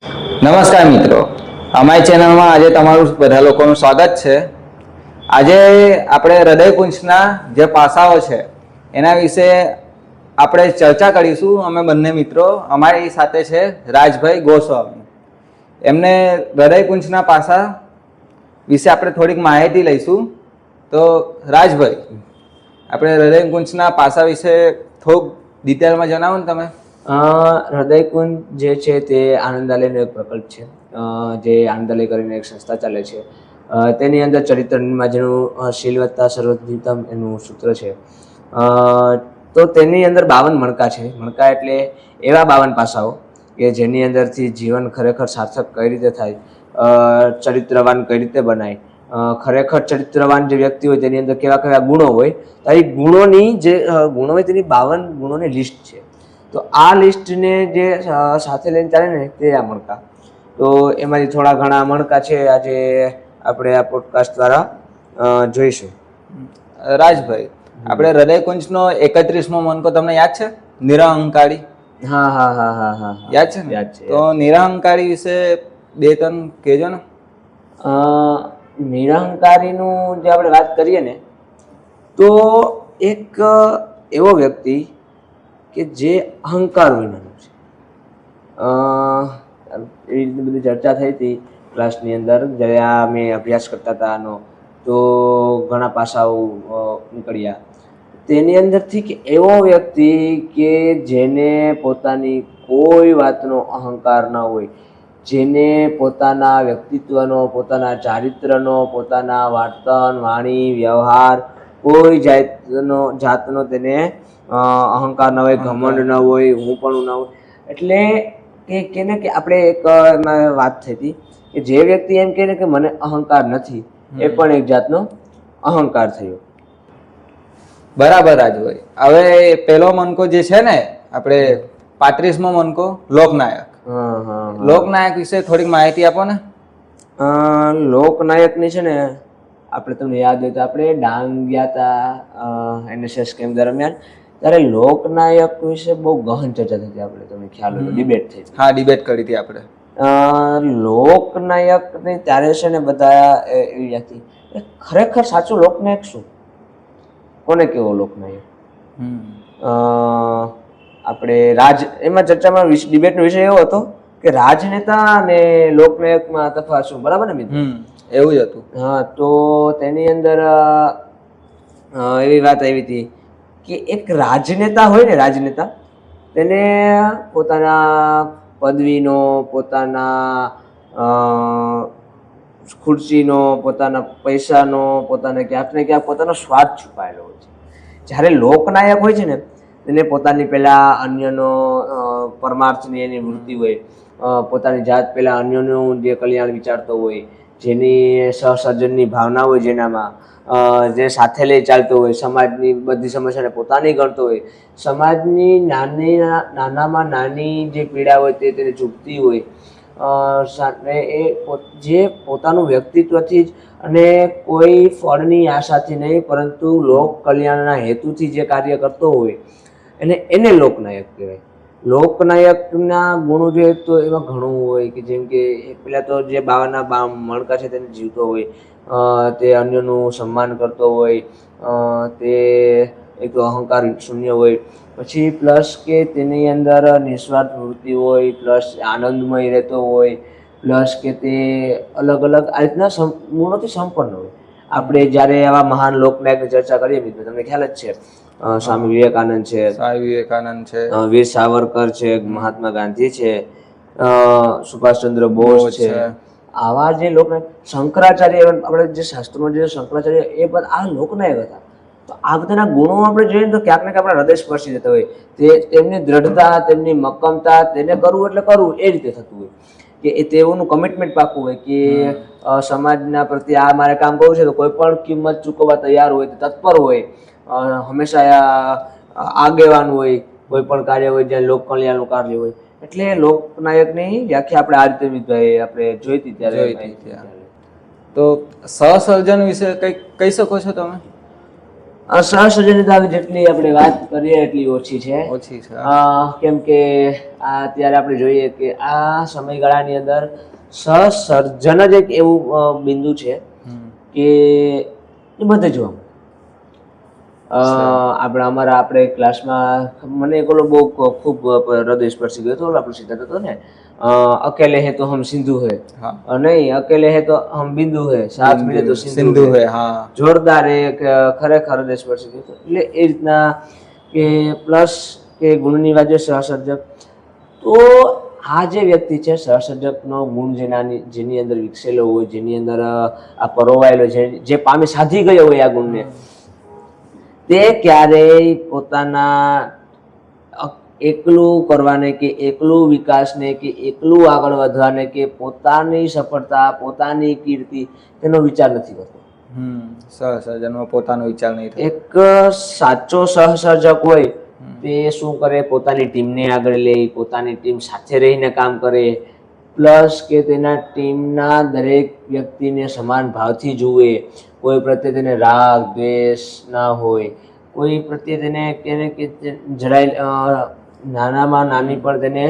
નમસ્કાર મિત્રો, અમારી ચેનલમાં આજે તમારું બધા લોકોનું સ્વાગત છે. આજે આપણે હૃદયકુંજના જે પાસાઓ છે એના વિશે આપણે ચર્ચા કરીશું. અમે બંને મિત્રો, અમારી સાથે છે રાજભાઈ ગોસ્વામી. એમને હૃદયકુંજના પાસા વિશે આપણે થોડીક માહિતી લઈશું. તો રાજભાઈ, આપણે હૃદયકુંજના પાસા વિશે થોડુંક ડિટેલમાં જણાવો ને તમે. હૃદયકુંજ જે છે તે આનંદાલયનો એક પ્રકલ્પ છે, જે આનંદાલય કરીને એક સંસ્થા ચાલે છે. તેની અંદર ચરિત્ર નિર્માજનું શીલવત્તા સર્વોત્તમ એનું સૂત્ર છે. તો તેની અંદર 52 મણકા છે. મણકા એટલે એવા 52 પાસાઓ કે જેની અંદરથી જીવન ખરેખર સાર્થક કઈ રીતે થાય, ચરિત્રવાન કઈ રીતે બનાય, ખરેખર ચરિત્રવાન જે વ્યક્તિ હોય તેની અંદર કેવા કેવા ગુણો હોય, તો એ ગુણોની જે ગુણો હોય તેની 52 ગુણોની લિસ્ટ છે. તો આ લિસ્ટને જે સાથે લઈને ચાલે ને તે આ મણકા. તો એમાંથી થોડા ઘણા મણકા છે આજે આપણે આ પોડકાસ્ટ દ્વારા જોઈશું. રાજભાઈ, આપણે હૃદયકુંજનો 31મો મણકો તમને યાદ છે? નિરહંકારી. હા હા હા હા હા યાદ છે ને? યાદ છે. તો નિરહંકારી વિશે 2-3 કહેજો ને. નિરહંકારીનું જે આપણે વાત કરીએ ને, તો એક એવો વ્યક્તિ કે જે અહંકાર વિનાનું છે. એવી રીતે બધી ચર્ચા થઈ હતી ક્લાસની અંદર જ્યારે આ મેં અભ્યાસ કરતા હતા આનો, તો ઘણા પાસાઓ નીકળ્યા. તેની અંદરથી કે એવો વ્યક્તિ કે જેને પોતાની કોઈ વાતનો અહંકાર ન હોય, જેને પોતાના વ્યક્તિત્વનો, પોતાના ચારિત્રનો, પોતાના વર્તન, વાણી, વ્યવહાર કોઈ જાતનો તેને અહંકાર ન હોય, ઘમંડ ન હોય, હું પણ ન હોય. એટલે કે આપણે એક એમાં વાત થઈ હતી કે જે વ્યક્તિ એમ કહે કે મને અહંકાર નથી, એ પણ એક જાતનો અહંકાર થયો. બરાબર રાજભાઈ. હવે પેલો મણકો જે છે ને, આપણે 35મો મણકો લોકનાયક. લોકનાયક વિશે થોડીક માહિતી આપો ને. લોકનાયકની છે ને, આપણે તમને યાદ હોય તો આપણે ડાંગ ગયા હતા NSS કેમ્પ દરમિયાન, ત્યારે લોકનાયક વિશે બહુ ગહન ચર્ચા થઈ હતી. આપણે તમને ખ્યાલ હોય તો ડિબેટ થઈ હતી. હા, ડિબેટ કરી હતી આપણે. લોકનાયકને ત્યારે છે ને બધા એવી હતી ખરેખર સાચું લોકનાયક શું, કોને કેવો લોકનાયક? આપણે એમાં ચર્ચામાં ડિબેટનો વિષય એવો હતો કે રાજનેતા અને લોકનાયકમાં તફાવત શું, બરાબર ને મિત્રો? એવું જ હતું. હા, તો તેની અંદર એવી વાત આવી હતી કે એક રાજનેતા હોય ને, રાજનેતા તેને પોતાના પદવીનો, પોતાના ખુરશીનો, પોતાના પૈસાનો, પોતાના ક્યાંક ને ક્યાંક પોતાનો સ્વાર્થ છુપાયેલો હોય છે. જ્યારે લોકનાયક હોય છે ને, તેને પોતાની પહેલા અન્યનો પરમાર્થની એની વૃત્તિ હોય, પોતાની જાત પહેલા અન્યનું જે કલ્યાણ વિચારતો હોય, જેની સહસર્જનની ભાવના હોય, જેનામાં જે સાથે લઈ ચાલતો હોય, સમાજની બધી સમસ્યાને પોતાની ગણતો હોય, સમાજની નાનામાં નાની જે પીડા હોય તે તેને ચૂકતી હોય, એ જે પોતાનું વ્યક્તિત્વથી જ અને કોઈ ફળની આશાથી નહીં પરંતુ લોક કલ્યાણના હેતુથી જે કાર્ય કરતો હોય એને લોકનાયક કહેવાય. લોકનાયકના ગુણો જોઈએ તો એમાં ઘણું હોય કે જેમ કે પહેલાં તો જે 52ના મણકા છે તેને જીવતો હોય, તે અન્યનું સન્માન કરતો હોય, તે એક અહંકાર શૂન્ય હોય, પછી પ્લસ કે તેની અંદર નિસ્વાર્થ વૃત્તિ હોય, પ્લસ આનંદમય રહેતો હોય, પ્લસ કે તે અલગ અલગ આ રીતના ગુણોથી સંપન્ન હોય. આપણે જ્યારે આવા મહાન લોકનાયકની ચર્ચા કરીએ મિત્રો, તમને ખ્યાલ જ છે સ્વામી વિવેકાનંદ છે, વીર સાવરકર છે, મહાત્મા ગાંધી છે, સુભાષચંદ્ર બોઝ છે, આવા જે લોકનાયક, શંકરાચાર્ય, આપણે જે શાસ્ત્રોમાં જે શંકરાચાર્ય, એ બધા આ લોકનાયક હતા. તો આ બધાના ગુણો આપણે જોઈએ તો ક્યાંક ને ક્યાંક આપણા હૃદય સ્પર્શી જતા હોય. તેમની દ્રઢતા, તેમની મક્કમતા, તેને કરવું એટલે કરવું એ રીતે થતું હોય કે તેઓનું કમિટમેન્ટ પાકું હોય કે સમાજના પ્રત્યે આ મારે કામ કરવું છે તો કોઈ પણ કિંમત ચૂકવવા તૈયાર હોય, તત્પર હોય, હંમેશા આગેવાન હોય, કોઈ પણ કાર્ય હોય જ્યાં લોક કલ્યાણનું કાર્ય હોય. એટલે લોકનાયકની વ્યાખ્યા આપણે આ રીતે આપણે જોઈ હતી ત્યારે. તો સહસર્જન વિશે કંઈક કહી શકો છો તમે? સહસર્જનતા જેટલી આપણે વાત કરીએ એટલી ઓછી છે. ઓછી છે. કેમ કે અત્યારે આપણે જોઈએ કે આ સમયગાળાની અંદર સહસર્જન જ એક એવું બિંદુ છે કે એ બધે જોવા મળે. આપણે ક્લાસમાં મને એક ઓલો બહુ ખૂબ હૃદય સ્પર્શી ગયો હતો. આપણો સિદ્ધાંત હતો ને, અકેલે હે તો હમ સિંધુ હે, નહીં અકેલે હે તો હમ બિંદુ હે, સાથ મિલે તો સિંધુ હે. જોરદાર એક ખરેખર હૃદય સ્પર્શી ગયો હતો. એટલે એ રીતના કે પ્લસ કે ગુણની વાત સહસર્જક, તો આ જે વ્યક્તિ છે સહસર્જકનો ગુણ જેની અંદર વિકસેલો હોય, જેની અંદર આ પરોવાયેલો છે, જે પામી સાધી ગયો હોય આ ગુણને, તે ક્યારેય પોતાના એકલું કરવાને કે એકલું વિકાસને કે એકલું આગળ વધવાને કે પોતાની સફળતા, પોતાની કીર્તિ, તેનો વિચાર નથી કરતો. સહસર્જનમાં પોતાનો વિચાર નહીં થાય. એક સાચો સહસર્જક હોય તે શું કરે, પોતાની ટીમને આગળ લે, પોતાની ટીમ સાથે રહીને કામ કરે, પ્લસ કે તેના ટીમના દરેક વ્યક્તિને સમાન ભાવથી જુએ, કોઈ પ્રત્યે તેને રાગ દ્વેષ ના હોય, કોઈ પ્રત્યે તેને કે જરાય નાનામાં નાની પણ તેને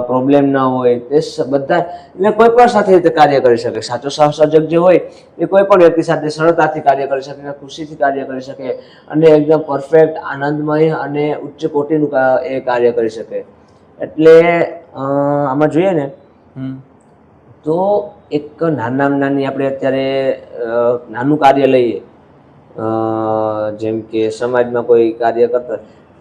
પ્રોબ્લેમ ના હોય. તે બધા એટલે કોઈ પણ સાથે કાર્ય કરી શકે. સાચો સહસર્જક જે હોય એ કોઈ પણ વ્યક્તિ સાથે સરળતાથી કાર્ય કરી શકે, ખુશીથી કાર્ય કરી શકે અને એકદમ પરફેક્ટ આનંદમય અને ઉચ્ચ કોટીનું એ કાર્ય કરી શકે. એટલે આમાં જોઈએ ને તો એક નાની આપણે અત્યારે નાનું કાર્ય લઈએ, જેમ કે સમાજમાં કોઈ કાર્ય કરતા,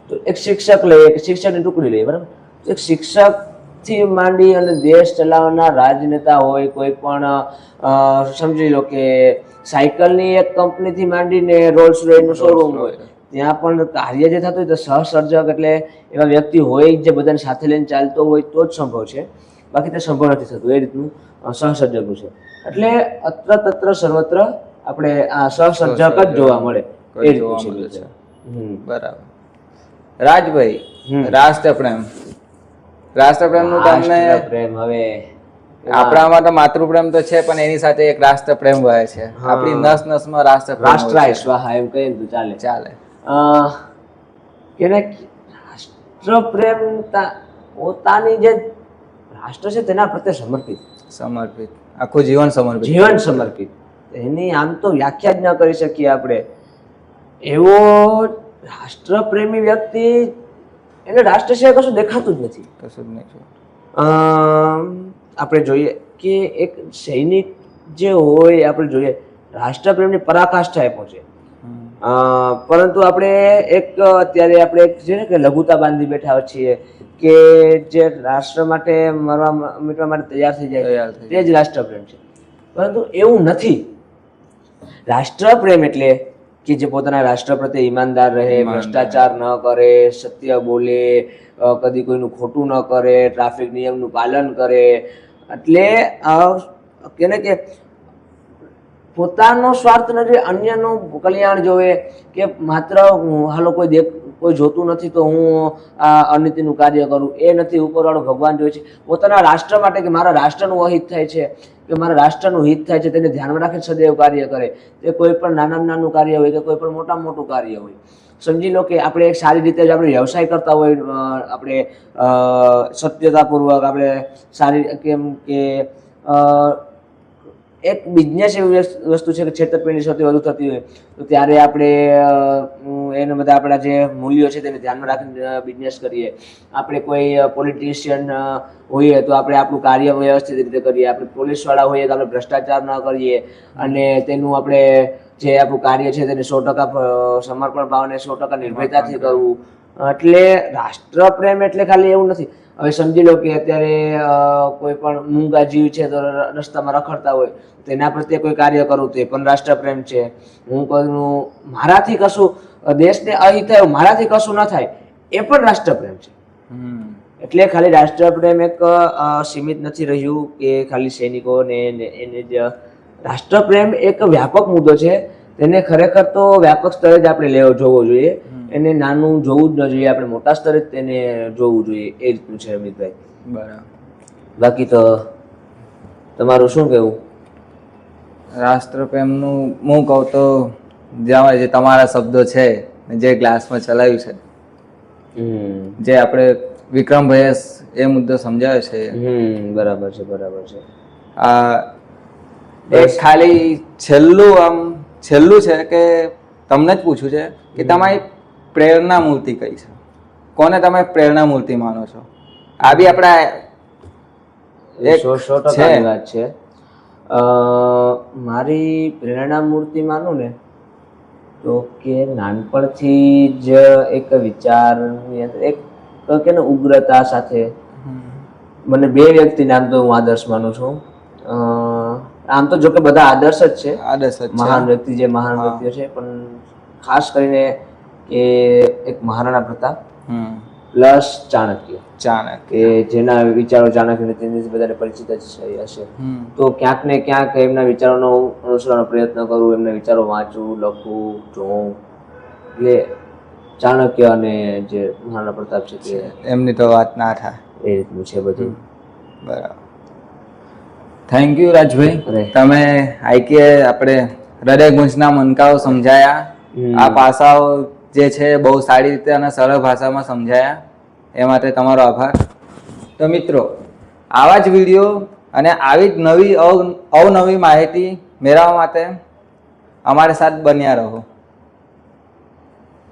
તો એક શિક્ષક લઈએ, એક શિક્ષકની ટુકડી લઈએ, બરાબર. એક શિક્ષકથી માંડી અને દેશ ચલાવનાર રાજનેતા હોય, કોઈ પણ સમજી લો કે સાયકલની એક કંપનીથી માંડીને રોલ્સ રોયસનું શોરૂમ હોય, ત્યાં પણ કાર્ય જે થતું હોય તો સહસર્જક એટલે એવા વ્યક્તિ હોય જે બધાને સાથે લઈને ચાલતો હોય તો જ સંભવ છે, બાકી તે સંભવ નથી થતું. એ રીતનું સહસર્જકનું છે. એટલે અત્ર તત્ર સર્વત્ર આપણે આ સહસર્જક જ જોવા મળે. એ રીતનું છે. બરાબર. રાજભાઈ, રાષ્ટ્રપ્રેમ, રાષ્ટ્રપ્રેમનું તમને પ્રેમ, હવે આપણામાં તો માતૃપ્રેમ તો છે, પણ એની સાથે એક રાષ્ટ્રપ્રેમ વહે છે. આપણી નસ નસમાં રાષ્ટ્રપ્રેમ, રાષ્ટ્રાય સ્વાહા એમ કહીએ તો ચાલે. કે રાષ્ટ્રપ્રેમ પોતાની જે રાષ્ટ્ર છે તેના પ્રત્યે સમર્પિત, આખું જીવન સમર્પિત. એની આમ તો વ્યાખ્યા જ ન કરી શકીએ આપણે. એવો રાષ્ટ્રપ્રેમી વ્યક્તિ, એને રાષ્ટ્ર સિવાય કશું દેખાતું જ નથી. આપણે જોઈએ કે એક સૈનિક જે હોય, આપણે જોઈએ રાષ્ટ્રપ્રેમની પરાકાષ્ઠા એ પહોંચે. પરંતુ આપણે અત્યારે આપણે છે ને કે લઘુતા બાંધી બેઠા છીએ કે જે રાષ્ટ્ર માટે મરવા માટે તૈયાર થઈ જાય તે જ રાષ્ટ્રપ્રેમ છે. પરંતુ એવું નથી. રાષ્ટ્રપ્રેમ એટલે કે જે પોતાના રાષ્ટ્ર પ્રત્યે ઈમાનદાર રહે, ભ્રષ્ટાચાર ન કરે, સત્ય બોલે, કદી કોઈનું ખોટું ન કરે, ટ્રાફિક નિયમનું પાલન કરે. એટલે કેને કે પોતાનો સ્વાર્થ નથી, અન્યનું કલ્યાણ જોવે, કે માત્ર હાલો કોઈ જોતું નથી તો હું આ અનીતિનું કાર્ય કરું, એ નથી. ઉપરવાળો ભગવાન જોઈ છે. પોતાના રાષ્ટ્ર માટે કે મારા રાષ્ટ્રનું અહિત થાય છે કે મારા રાષ્ટ્રનું હિત થાય છે તેને ધ્યાનમાં રાખીને સદૈવ કાર્ય કરે. તે કોઈ પણ નાનામાં નાનું કાર્ય હોય કે કોઈ પણ મોટામાં મોટું કાર્ય હોય. સમજી લો કે આપણે એક સારી રીતે જ આપણે વ્યવસાય કરતા હોય, આપણે સત્યતાપૂર્વક આપણે સારી, કેમ કે એક બિઝનેસ એવી વસ્તુ છે કે છેતરપિંડી સૌથી વધુ થતી હોય, તો ત્યારે આપણે એને બધા આપણા જે મૂલ્યો છે તેને ધ્યાનમાં રાખીને બિઝનેસ કરીએ. આપણે કોઈ પોલિટિશિયન હોઈએ તો આપણે આપણું કાર્ય વ્યવસ્થિત રીતે કરીએ. આપણે પોલીસવાળા હોઈએ તો આપણે ભ્રષ્ટાચાર ન કરીએ અને તેનું આપણે જે આપણું કાર્ય છે તેને 100% સમર્પણ ભાવને 100% નિર્ભયતાથી કરવું. એટલે રાષ્ટ્રપ્રેમ એટલે ખાલી એવું નથી. હવે સમજી લો કે અત્યારે કોઈ પણ મૂંગા જીવ છે તો રસ્તામાં રખડતા હોય, તેના પ્રત્યે કોઈ કાર્ય કરું તો એ પણ રાષ્ટ્રપ્રેમ છે. હું કોઈનું મારાથી કશું દેશને અહિત થાય, મારાથી કશું ન થાય, એ પણ રાષ્ટ્રપ્રેમ છે. એટલે ખાલી રાષ્ટ્રપ્રેમ એક સીમિત નથી રહ્યું કે ખાલી સૈનિકોને એને જ. રાષ્ટ્રપ્રેમ એક વ્યાપક મુદ્દો છે. તેને ખરેખર તો વ્યાપક સ્તરે જ આપણે જોવો જોઈએ. એને નાનું જોવું જ ન જોઈએ, આપણે મોટા સ્તરે જ તેને જોવું જોઈએ. એ રીતનું છે અમિતભાઈ. બરાબર. બાકી તો તમારું શું કહેવું? રાષ્ટ્રપ્રેમનું હું કહું તો જેમાં જે તમારા શબ્દો છે જે ગ્લાસમાં ચલાવ્યું છે, જે આપણે વિક્રમભાઈએ એ મુદ્દો સમજાવ્યો છે, બરાબર છે, બરાબર છે. એક ખાલી છેલ્લું છે કે તમને જ પૂછવું છે કે તમારી પ્રેરણા મૂર્તિ કઈ છે? કોને તમે પ્રેરણા મૂર્તિ માનો છો? આ બી આપણા એક 100% વાત છે. મારી પ્રેરણા મૂર્તિ માનું ને તો કે નાનપણથી જ એક વિચારની અંદર એક કે ને ઉગ્રતા સાથે મને બે વ્યક્તિ નામ તો હું આદર્શ માનું છું. આમ તો જો કે બધા આદર્શ જ છે, મહાન વ્યક્તિ જે મહાન વ્યક્તિઓ છે, પણ ખાસ કરીને કે એક મહારાણા પ્રતાપ પ્લસ ચાણક્ય કે જેના વિચારો ચાણક્ય તેની બધાને પરિચિત જ હશે. તો ક્યાંક ને ક્યાંક એમના વિચારોનો અનુસરવાનો પ્રયત્ન કરું, એમના વિચારો વાંચું, લખું, જોઉં. એટલે ચાણક્ય અને જે મહારાણા પ્રતાપ છે તે એમની તો વાત ના થાય એ રીતનું છે બધું. બરાબર. થેન્ક યુ રાજભાઈ, તમે આઈકે આપણે હૃદય ગુંજના મનકાઓ સમજાયા. આ પાસાઓ જે છે બહુ સારી રીતે અને સરળ ભાષામાં સમજાયા, એ માટે તમારો આભાર. તો મિત્રો, આવા જ વિડીયો અને આવી જ નવી અવનવી માહિતી મેળવવા માટે અમારી સાથે બન્યા રહો.